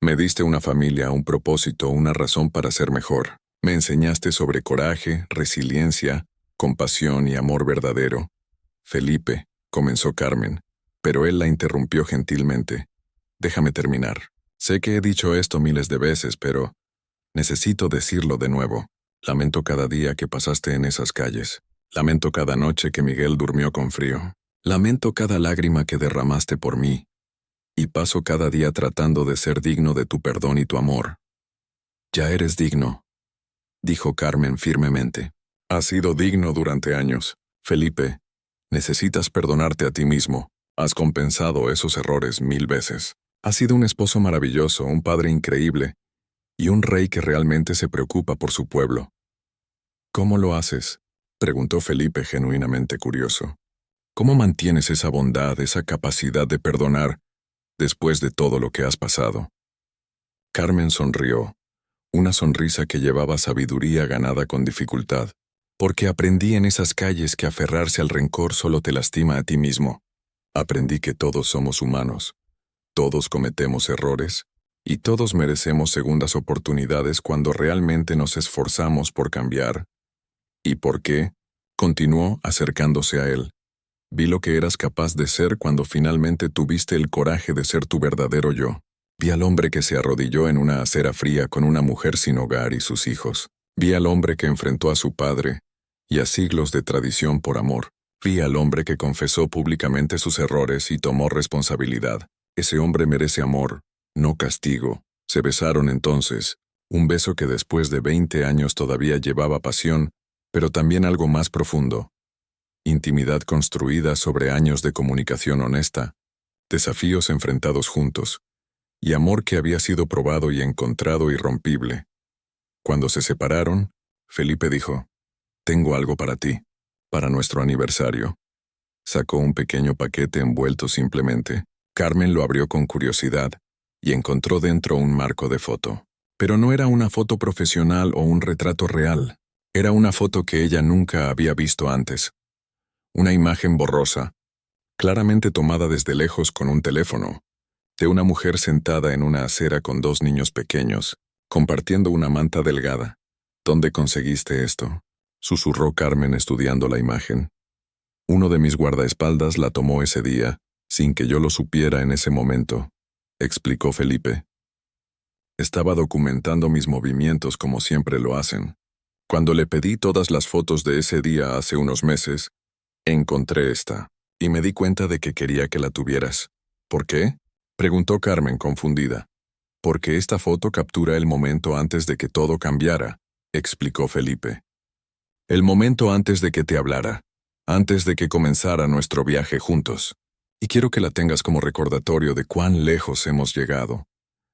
Me diste una familia, un propósito, una razón para ser mejor. Me enseñaste sobre coraje, resiliencia, compasión y amor verdadero. Felipe, comenzó Carmen, pero él la interrumpió gentilmente. Déjame terminar. Sé que he dicho esto miles de veces, pero necesito decirlo de nuevo. Lamento cada día que pasaste en esas calles. Lamento cada noche que Miguel durmió con frío. Lamento cada lágrima que derramaste por mí. Y paso cada día tratando de ser digno de tu perdón y tu amor. Ya eres digno, dijo Carmen firmemente. Has sido digno durante años. Felipe, necesitas perdonarte a ti mismo. Has compensado esos errores 1000 veces. Has sido un esposo maravilloso, un padre increíble, y un rey que realmente se preocupa por su pueblo. ¿Cómo lo haces?, preguntó Felipe genuinamente curioso. ¿Cómo mantienes esa bondad, esa capacidad de perdonar, después de todo lo que has pasado? Carmen sonrió, una sonrisa que llevaba sabiduría ganada con dificultad, porque aprendí en esas calles que aferrarse al rencor solo te lastima a ti mismo. Aprendí que todos somos humanos, todos cometemos errores, y todos merecemos segundas oportunidades cuando realmente nos esforzamos por cambiar. ¿Y por qué?, continuó acercándose a él. Vi lo que eras capaz de ser cuando finalmente tuviste el coraje de ser tu verdadero yo. Vi al hombre que se arrodilló en una acera fría con una mujer sin hogar y sus hijos. Vi al hombre que enfrentó a su padre y a siglos de tradición por amor. Vi al hombre que confesó públicamente sus errores y tomó responsabilidad. Ese hombre merece amor, no castigo. Se besaron entonces, un beso que después de 20 años todavía llevaba pasión, pero también algo más profundo. Intimidad construida sobre años de comunicación honesta, desafíos enfrentados juntos, y amor que había sido probado y encontrado irrompible. Cuando se separaron, Felipe dijo, «Tengo algo para ti, para nuestro aniversario». Sacó un pequeño paquete envuelto simplemente. Carmen lo abrió con curiosidad y encontró dentro un marco de foto. Pero no era una foto profesional o un retrato real. Era una foto que ella nunca había visto antes. Una imagen borrosa, claramente tomada desde lejos con un teléfono, de una mujer sentada en una acera con 2 niños pequeños, compartiendo una manta delgada. ¿Dónde conseguiste esto?, susurró Carmen estudiando la imagen. Uno de mis guardaespaldas la tomó ese día, sin que yo lo supiera en ese momento, explicó Felipe. Estaba documentando mis movimientos como siempre lo hacen. Cuando le pedí todas las fotos de ese día hace unos meses, encontré esta, y me di cuenta de que quería que la tuvieras. ¿Por qué?, preguntó Carmen confundida. Porque esta foto captura el momento antes de que todo cambiara, explicó Felipe. El momento antes de que te hablara, antes de que comenzara nuestro viaje juntos. Y quiero que la tengas como recordatorio de cuán lejos hemos llegado,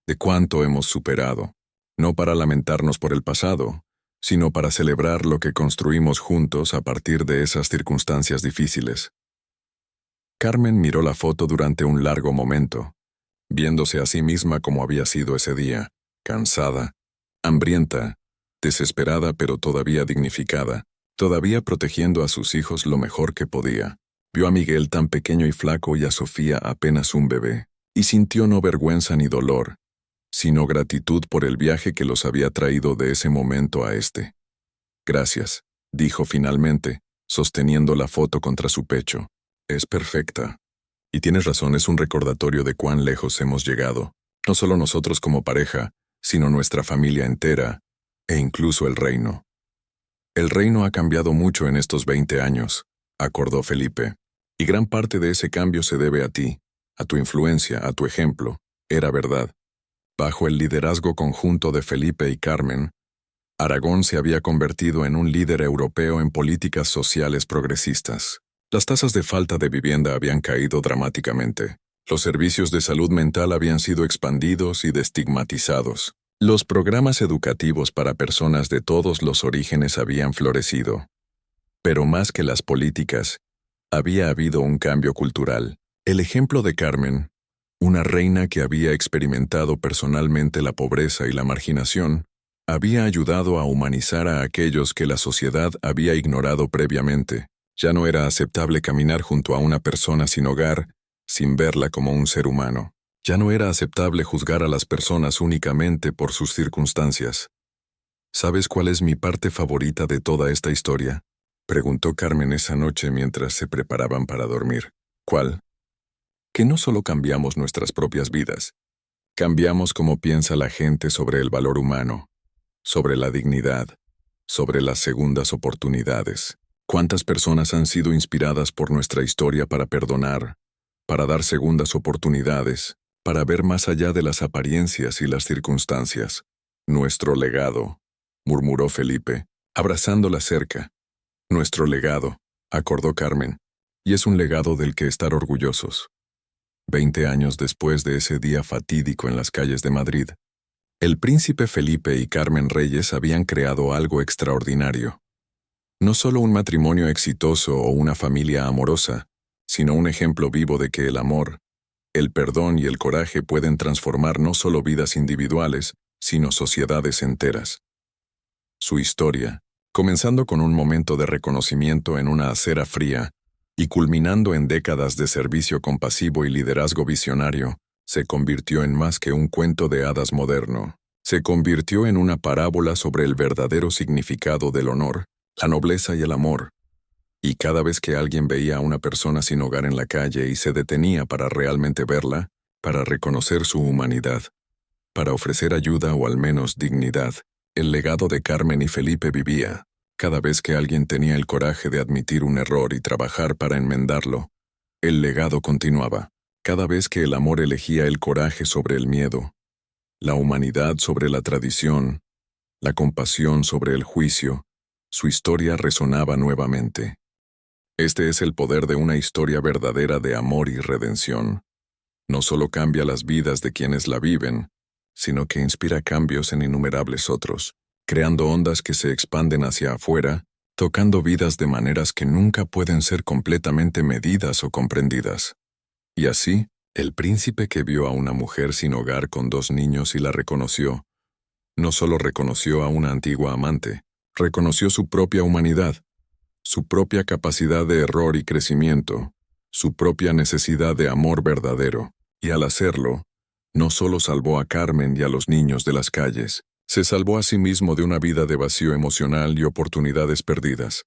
de cuánto hemos superado, no para lamentarnos por el pasado, sino para celebrar lo que construimos juntos a partir de esas circunstancias difíciles. Carmen miró la foto durante un largo momento, viéndose a sí misma como había sido ese día, cansada, hambrienta, desesperada pero todavía dignificada, todavía protegiendo a sus hijos lo mejor que podía. Vio a Miguel tan pequeño y flaco y a Sofía apenas un bebé, y sintió no vergüenza ni dolor, sino gratitud por el viaje que los había traído de ese momento a este. Gracias, dijo finalmente, sosteniendo la foto contra su pecho. Es perfecta. Y tienes razón, es un recordatorio de cuán lejos hemos llegado, no solo nosotros como pareja, sino nuestra familia entera, e incluso el reino. El reino ha cambiado mucho en estos 20 años, acordó Felipe, y gran parte de ese cambio se debe a ti, a tu influencia, a tu ejemplo. Era verdad. Bajo el liderazgo conjunto de Felipe y Carmen, Aragón se había convertido en un líder europeo en políticas sociales progresistas. Las tasas de falta de vivienda habían caído dramáticamente. Los servicios de salud mental habían sido expandidos y destigmatizados. Los programas educativos para personas de todos los orígenes habían florecido. Pero más que las políticas, había habido un cambio cultural. El ejemplo de Carmen, una reina que había experimentado personalmente la pobreza y la marginación, había ayudado a humanizar a aquellos que la sociedad había ignorado previamente. Ya no era aceptable caminar junto a una persona sin hogar, sin verla como un ser humano. Ya no era aceptable juzgar a las personas únicamente por sus circunstancias. ¿Sabes cuál es mi parte favorita de toda esta historia?, preguntó Carmen esa noche mientras se preparaban para dormir. ¿Cuál? Que no solo cambiamos nuestras propias vidas, cambiamos cómo piensa la gente sobre el valor humano, sobre la dignidad, sobre las segundas oportunidades. ¿Cuántas personas han sido inspiradas por nuestra historia para perdonar, para dar segundas oportunidades, para ver más allá de las apariencias y las circunstancias? Nuestro legado, murmuró Felipe, abrazándola cerca. Nuestro legado, acordó Carmen, y es un legado del que estar orgullosos. 20 años después de ese día fatídico en las calles de Madrid, el príncipe Felipe y Carmen Reyes habían creado algo extraordinario. No solo un matrimonio exitoso o una familia amorosa, sino un ejemplo vivo de que el amor, el perdón y el coraje pueden transformar no solo vidas individuales, sino sociedades enteras. Su historia, comenzando con un momento de reconocimiento en una acera fría y culminando en décadas de servicio compasivo y liderazgo visionario, se convirtió en más que un cuento de hadas moderno. Se convirtió en una parábola sobre el verdadero significado del honor, la nobleza y el amor. Y cada vez que alguien veía a una persona sin hogar en la calle y se detenía para realmente verla, para reconocer su humanidad, para ofrecer ayuda o al menos dignidad, el legado de Carmen y Felipe vivía. Cada vez que alguien tenía el coraje de admitir un error y trabajar para enmendarlo, el legado continuaba. Cada vez que el amor elegía el coraje sobre el miedo, la humanidad sobre la tradición, la compasión sobre el juicio, su historia resonaba nuevamente. Este es el poder de una historia verdadera de amor y redención. No solo cambia las vidas de quienes la viven, sino que inspira cambios en innumerables otros, creando ondas que se expanden hacia afuera, tocando vidas de maneras que nunca pueden ser completamente medidas o comprendidas. Y así, el príncipe que vio a una mujer sin hogar con 2 niños y la reconoció, no solo reconoció a una antigua amante, reconoció su propia humanidad, su propia capacidad de error y crecimiento, su propia necesidad de amor verdadero, y al hacerlo, no solo salvó a Carmen y a los niños de las calles, Se salvó a sí mismo de una vida de vacío emocional y oportunidades perdidas.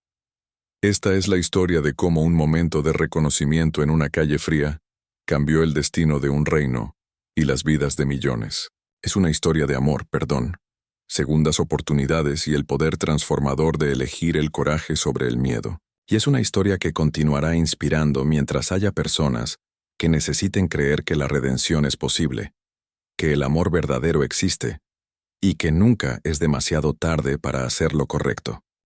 Esta es la historia de cómo un momento de reconocimiento en una calle fría cambió el destino de un reino y las vidas de millones. Es una historia de amor, perdón, segundas oportunidades y el poder transformador de elegir el coraje sobre el miedo. Y es una historia que continuará inspirando mientras haya personas que necesiten creer que la redención es posible, que el amor verdadero existe y que nunca es demasiado tarde para hacer lo correcto.